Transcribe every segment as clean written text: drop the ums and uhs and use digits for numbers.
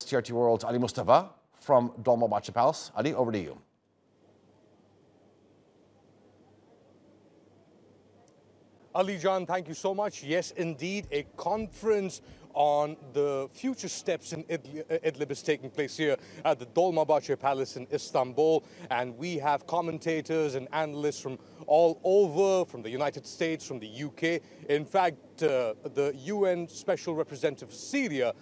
TRT World's Ali Mustafa from Dolmabahce Palace. Ali, over to you. Ali Jan, thank you so much. Yes, indeed, a conference on the future steps in Idlib is taking place here at the Dolmabahce Palace in Istanbul. And we have commentators and analysts from all over, from the United States, from the UK. In fact, the UN Special Representative for Syria,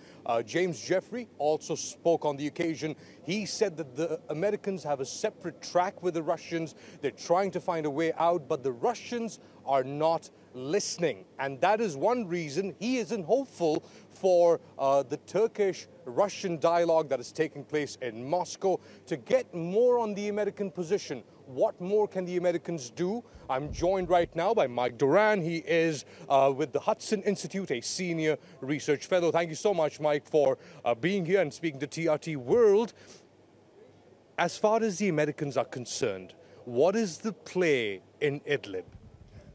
James Jeffrey, also spoke on the occasion. He said that the Americans have a separate track with the Russians. They're trying to find a way out, but the Russians are not listening. And that is one reason he isn't hopeful for the Turkish-Russian dialogue that is taking place in Moscow. To get more on the American position, what more can the Americans do? I'm joined right now by Mike Doran. He is with the Hudson Institute, a senior research fellow. Thank you so much, Mike, for being here and speaking to TRT World. As far as the Americans are concerned, what is the play in Idlib?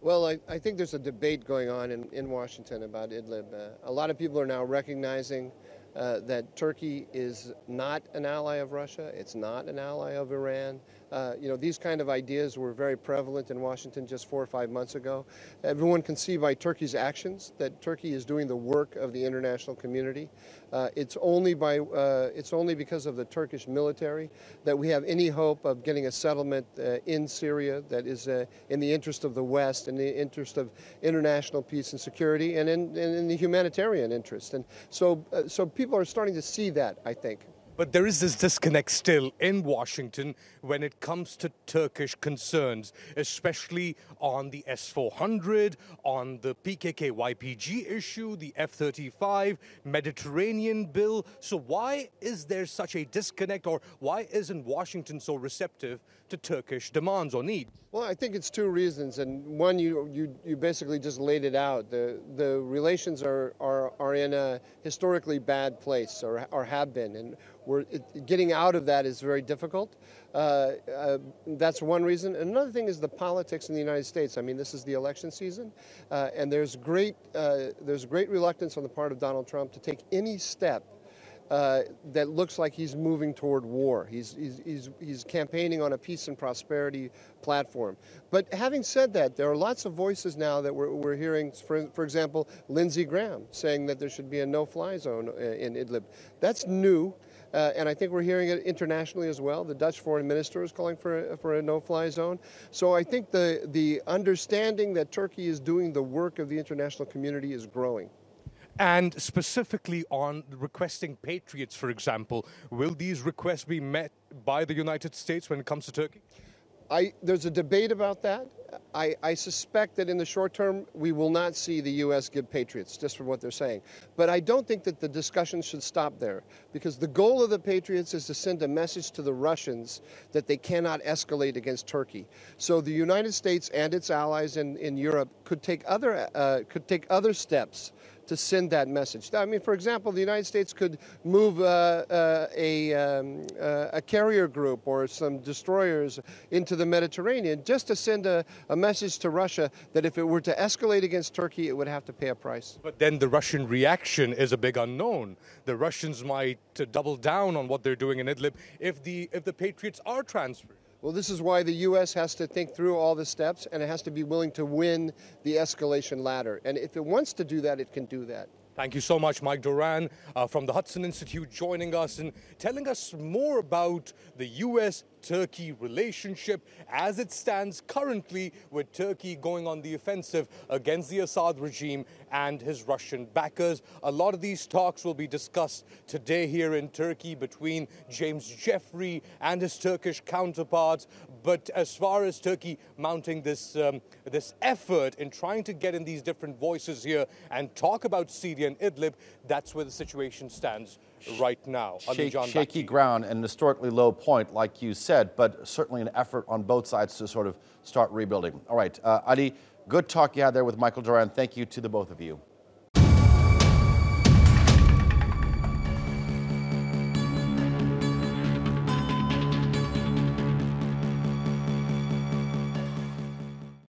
Well, I think there's a debate going on in Washington about Idlib. A lot of people are now recognizing that Turkey is not an ally of Russia. It's not an ally of Iran. These kind of ideas were very prevalent in Washington just 4 or 5 months ago. Everyone can see by Turkey's actions that Turkey is doing the work of the international community. It's only because of the Turkish military that we have any hope of getting a settlement in Syria that is in the interest of the West, in the interest of international peace and security, and in the humanitarian interest. And so people are starting to see that, I think. But there is this disconnect still in Washington when it comes to Turkish concerns, especially on the S-400, on the PKK-YPG issue, the F-35, Mediterranean bill. So why is there such a disconnect, or why isn't Washington so receptive to Turkish demands or needs? Well, I think it's two reasons, and one, you basically just laid it out. The relations are in a historically bad place, or have been, and getting out of that is very difficult. That's one reason. Another thing is the politics in the United States. I mean, this is the election season, and there's great reluctance on the part of Donald Trump to take any step that looks like he's moving toward war. He's campaigning on a peace and prosperity platform. But having said that, there are lots of voices now that we're hearing, for example, Lindsey Graham saying that there should be a no-fly zone in Idlib. That's new. And I think we're hearing it internationally as well. The Dutch foreign minister is calling for a no-fly zone. So I think the understanding that Turkey is doing the work of the international community is growing. And specifically on requesting patriots, for example, will these requests be met by the United States when it comes to Turkey? There's a debate about that. I suspect that in the short term, we will not see the U.S. give patriots, just from what they're saying. But I don't think that the discussion should stop there, because the goal of the patriots is to send a message to the Russians that they cannot escalate against Turkey. So the United States and its allies in Europe could take other steps to send that message. I mean, for example, the United States could move a carrier group or some destroyers into the Mediterranean just to send a message to Russia that if it were to escalate against Turkey, it would have to pay a price. But then the Russian reaction is a big unknown. The Russians might double down on what they're doing in Idlib if the patriots are transferred. Well, this is why the U.S. has to think through all the steps, and it has to be willing to win the escalation ladder. And if it wants to do that, it can do that. Thank you so much, Mike Doran from the Hudson Institute, joining us and telling us more about the U.S.-Turkey relationship as it stands currently, with Turkey going on the offensive against the Assad regime and his Russian backers. A lot of these talks will be discussed today here in Turkey between James Jeffrey and his Turkish counterparts. But as far as Turkey mounting this effort in trying to get in these different voices here and talk about Syria and Idlib, that's where the situation stands right now. Shaky ground and an historically low point, like you said, but certainly an effort on both sides to sort of start rebuilding. All right, Ali, good talk you had there with Michael Doran. Thank you to the both of you.